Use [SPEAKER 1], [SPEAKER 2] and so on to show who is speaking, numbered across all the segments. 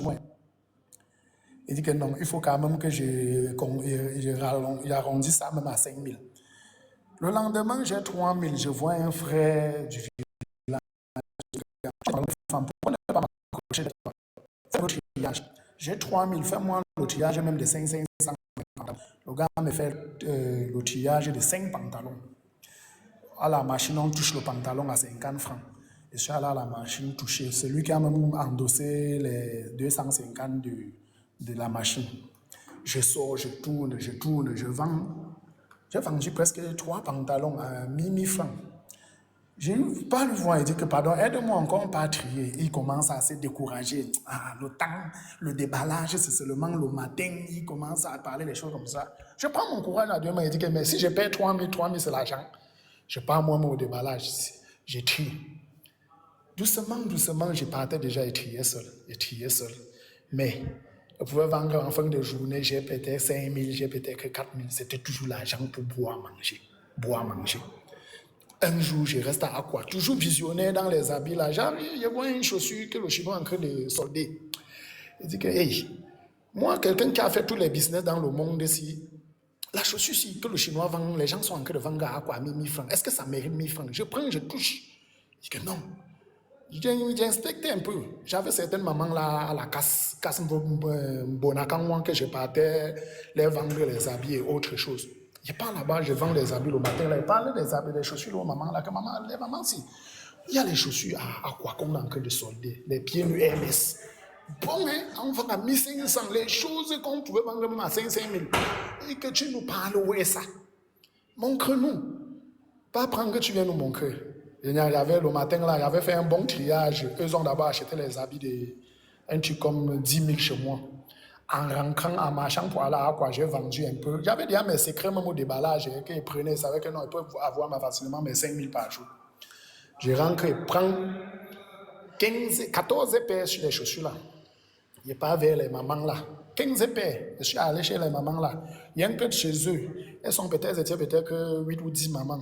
[SPEAKER 1] mois. Il dit que non, il faut quand même que j'arrondisse ça même à 5 000. Le lendemain, j'ai 3 000. Je vois un frère du village. Pourquoi ne pas m'accrocher? Fais l'outillage. J'ai 3 000. Fais-moi l'outillage même de 500. Le gars me fait l'outillage de 5 pantalons. À la machine, on touche le pantalon à 50 francs. Je suis allé à la machine toucher. C'est lui qui a même endossé les 250 de la machine. Je sors, je tourne, je vends. J'ai vendu presque 3 pantalons à 1000 francs. Je ne peux pas le voir, il dit que pardon, aide-moi encore pas à trier. Il commence à se décourager. Ah, le temps, le déballage, c'est seulement le matin. Il commence à parler des choses comme ça. Je prends mon courage à deux mains et dis que mais si je paie 3 000, c'est l'argent. Je pars moi-même au déballage. Je trie. Doucement, doucement, je partais déjà et trier seul. Mais je pouvais vendre en fin de journée, j'ai peut-être 5 000, j'ai peut-être 4 000. C'était toujours l'argent pour boire, manger. Un jour, je reste à Aqua, toujours visionnaire dans les habits là. Je vois une chaussure que le Chinois est en train de solder. Il dit que, hey, moi, quelqu'un qui a fait tous les business dans le monde ici, la chaussure que le Chinois vend, les gens sont en train de vendre à Aqua à 1000 francs. Est-ce que ça mérite 1000 francs? Je prends, je touche. Il dit que non. J'ai inspecté un peu. J'avais certaines mamans là à la casse Bonacan que je partais les vendre les habits et autre chose. Je pars là-bas, je vends les habits le matin. Là, je parle des habits, des chaussures aux mamans là, que maman, les mamans si. Il y a les chaussures à quoi qu'on est en train de solder, les pieds du MS. Bon, hein, on vend à 1500, les choses qu'on pouvait vendre même à 500 000. Et que tu nous parles, où est ça? Montre-nous. Pas prendre que tu viens nous montrer. Il y avait le matin là, il avait fait un bon triage. Eux ont d'abord acheté les habits de un truc comme 10 000 chez moi. En rentrant, en marchant pour aller à quoi j'ai vendu un peu. J'avais déjà mes secrets même au déballage. Qu'ils prenaient, ils savaient que non, ils peuvent avoir facilement mes 5 000 par jour. Je rentre et prends 14 paires sur les chaussures là. Je pars vers les mamans là. 15 paires. Je suis allé chez les mamans là. Il y a un peu de chez eux. Elles sont peut-être que 8 ou 10 mamans.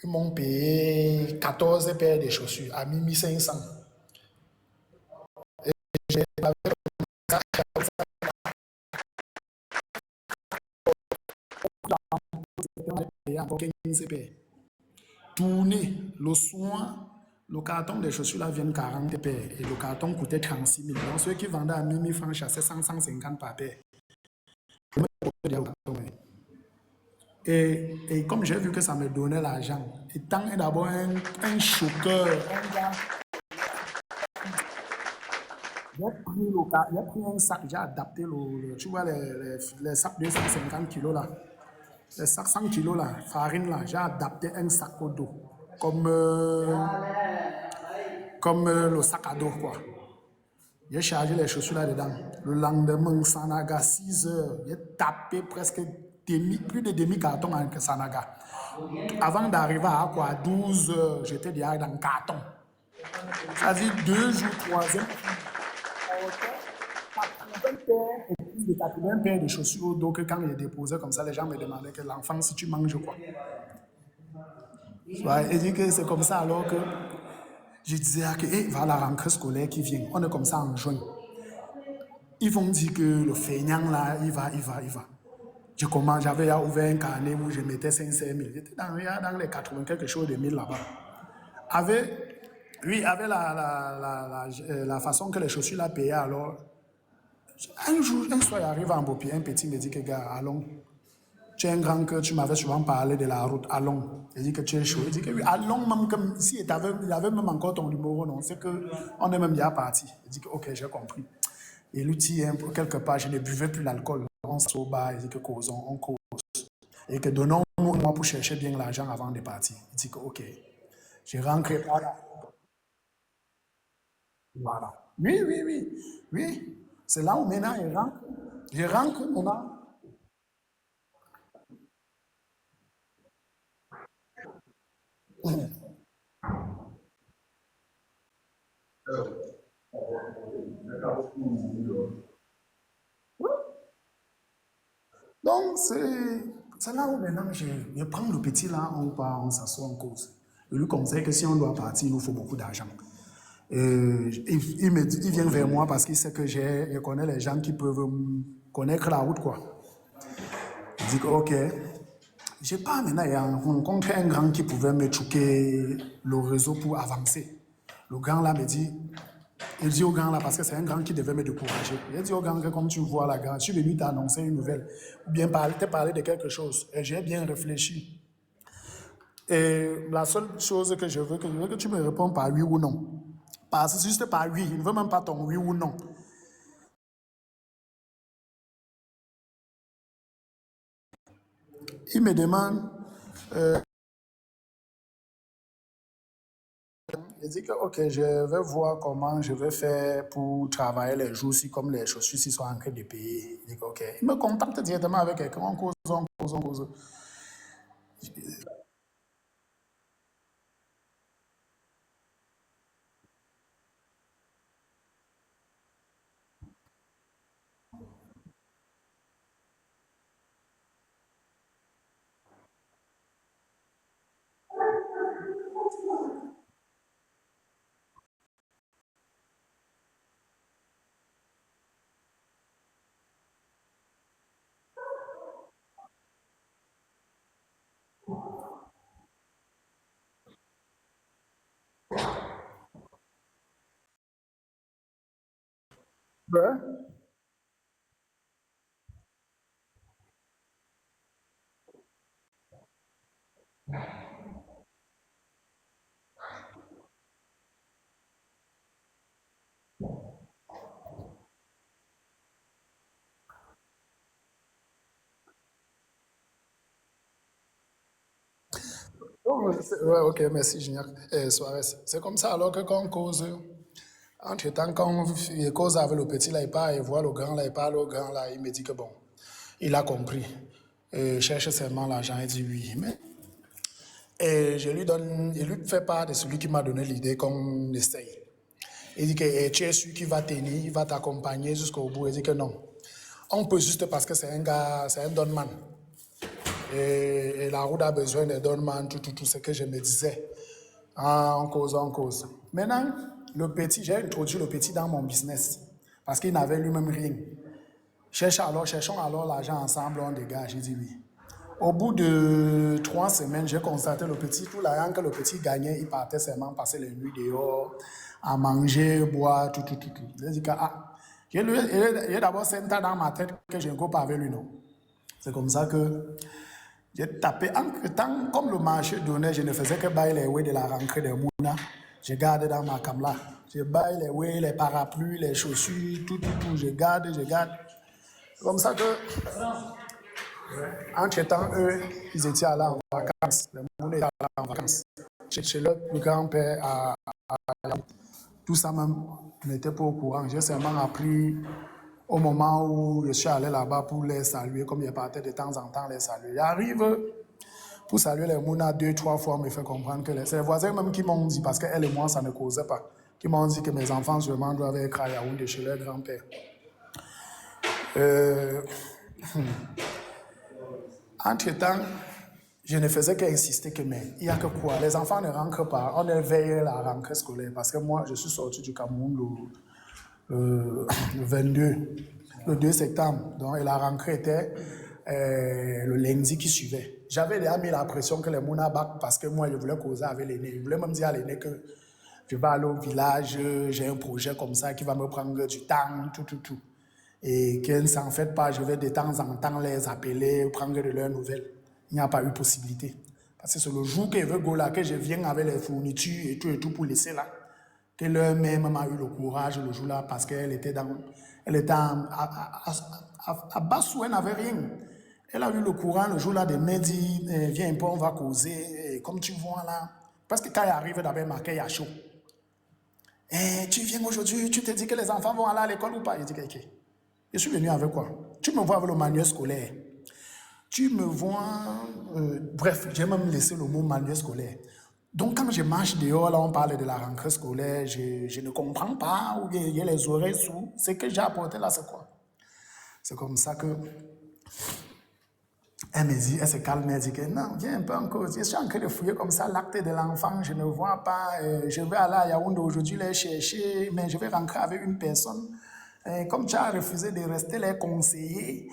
[SPEAKER 1] Ils m'ont payé 14 paires de chaussures à 1500. Et j'ai payé encore 15 paires. Tourner le soin, le carton des chaussures là vient 40 paires et le carton coûtait 36 000. Donc ceux qui vendaient à 1000 francs chassaient 150 par paire. Et comme j'ai vu que ça me donnait l'argent, étant d'abord un choqueur, un gars, j'ai pris un sac, j'ai adapté tu vois les sacs de 150 kilos là, les sacs 100 kilos là, farine là, j'ai adapté un sac au dos, comme le sac à dos quoi. J'ai chargé les chaussures là-dedans. Le lendemain, Sanaga, 6 heures, j'ai tapé presque plus de demi-carton en Sanaga. Avant d'arriver à quoi, 12 heures, j'étais déjà dans le carton. Ça veut dire 2 jours, 3 heures. 80 paires de chaussures au dos que quand je déposais comme ça, les gens me demandaient que l'enfant, si tu manges quoi. Ouais, et dit que c'est comme ça alors que je disais que va la rentrée scolaire qui vient. On est comme ça en juin. Ils vont dire que le feignant là, il va. J'avais ouvert un carnet où je mettais 500 000. J'étais dans les 80 quelque chose de 1000 là-bas. Avec la façon que les chaussures là payaient alors. Un soir, il arrive en Bopi, un petit me dit que gars, allons. Tu es un grand cœur, tu m'avais souvent parlé de la route, allons. Il dit que tu es chaud. Il dit que oui, allons, même comme si il avait même encore ton numéro, non, c'est qu'on est même déjà parti. Il dit que ok, j'ai compris. Et lui dit, quelque part, je ne buvais plus l'alcool. On s'est au bar, il dit que causons, on cause. Et que donnons-nous moi pour chercher bien l'argent avant de partir. Il dit que ok. Je rentre par là. Voilà. Oui. C'est là où maintenant il rentre. Je rentre maintenant. Donc, c'est là où maintenant je prends le petit là, on part, on s'assoit, on cause. Je lui conseille que si on doit partir, il nous faut beaucoup d'argent. Il vient vers moi parce qu'il sait que je connais les gens qui peuvent connaître la route, quoi. Il dit que, ok. Je sais pas, maintenant, il y a rencontré un grand qui pouvait me choquer le réseau pour avancer. Le grand là me dit, il dit au grand là, parce que c'est un grand qui devait me décourager. Il dit au grand que comme tu vois la grande, je suis venu t'annoncer une nouvelle, ou bien te parler de quelque chose. Et j'ai bien réfléchi. Et la seule chose que je veux que tu me répondes par oui ou non. Juste par oui, il ne veut même pas ton oui ou non. Il me demande, il dit que ok, je vais voir comment je vais faire pour travailler les jours-ci comme les chaussures sont en train de payer. Il dit que ok. Il me contacte directement avec quelqu'un, on cause, on cause, on cause. Ouais. Ouais, ok, merci, Gignac. Suarez. C'est comme ça, alors que quand on cause, entre-temps, quand il cause avec le petit là, il part, il voit le grand là, il parle au grand là, il me dit que bon, il a compris. Cherche seulement l'argent, il dit oui. Mais et je lui fais part de celui qui m'a donné l'idée qu'on essaye. Il dit que tu es celui qui va tenir, il va t'accompagner jusqu'au bout. Il dit que non. On peut juste parce que c'est un gars, c'est un donman. Et la route a besoin de donman, tout ce que je me disais. Ah, on cause, on cause. Maintenant, le petit, j'ai introduit le petit dans mon business parce qu'il n'avait lui-même rien. Cherchons alors l'argent ensemble, on dégage. J'ai dit oui. Au bout de 3 semaines, j'ai constaté le petit, tout l'argent que le petit gagnait, il partait seulement passer les nuits dehors, à manger, boire, tout. J'ai dit que, ah, j'ai d'abord senti dans ma tête que je ne go pas avec lui, non. C'est comme ça que j'ai tapé. Entre-temps, comme le marché donnait, je ne faisais que bailler les way de la rentrée des Mouna. Je garde dans ma camla. Je baille les way, les parapluies, les chaussures, tout. Je garde. C'est comme ça que entre-temps, eux, ils étaient allés en vacances. Les Mouna étaient allés en vacances. Chez leur grand-père, tout ça même n'était pas au courant. J'ai seulement appris au moment où je suis allé là-bas pour les saluer, comme je partais de temps en temps les saluer. J'arrive pour saluer les Mouna 2, 3 fois, me fait comprendre que c'est les voisins même qui m'ont dit, parce qu'elle et moi, ça ne causait pas, qui m'ont dit que mes enfants sûrement doivent être à Yaoundé chez leur grand-père. Euh, Entre-temps, je ne faisais qu'insister que, mais il n'y a que quoi, les enfants ne rentrent pas, on est veillé à la rentrée scolaire, parce que moi, je suis sorti du Cameroun le 22, le 2 septembre, donc, et la rentrée était le lundi qui suivait. J'avais déjà mis la pression que les Mouna bac parce que moi, je voulais causer avec l'aîné. Je voulais même dire à l'aîné que je vais aller au village, j'ai un projet comme ça qui va me prendre du temps, tout. Et qu'ils ne s'en fait pas, je vais de temps en temps les appeler, prendre de leurs nouvelles. Il n'y a pas eu possibilité. Parce que c'est le jour que je veux go là, que je viens avec les fournitures et tout pour laisser là, que leur mère m'a eu le courage le jour là parce qu'elle était à Bassou, elle n'avait rien. Elle a eu le courage le jour là de me dire, viens un peu, on va causer, et comme tu vois là. Parce que quand il arrive d'abord marqué, il y a chaud. Tu viens aujourd'hui, tu te dis que les enfants vont aller à l'école ou pas? Je dis que, ok. Je suis venu avec quoi? Tu me vois avec le manuel scolaire. Tu me vois... bref, j'ai même laissé le mot manuel scolaire. Donc, quand je marche dehors, là, on parle de la rentrée scolaire, je ne comprends pas, ou il y a les oreilles sous. Ce que j'ai apporté là, c'est quoi? C'est comme ça que Elle me dit, elle se calme, elle dit que non, viens un peu en cause. Je suis en train de fouiller comme ça l'acte de l'enfant, je ne vois pas. Je vais aller à Yaoundé aujourd'hui les chercher, mais je vais rentrer avec une personne. Comme tu as refusé de rester les conseiller,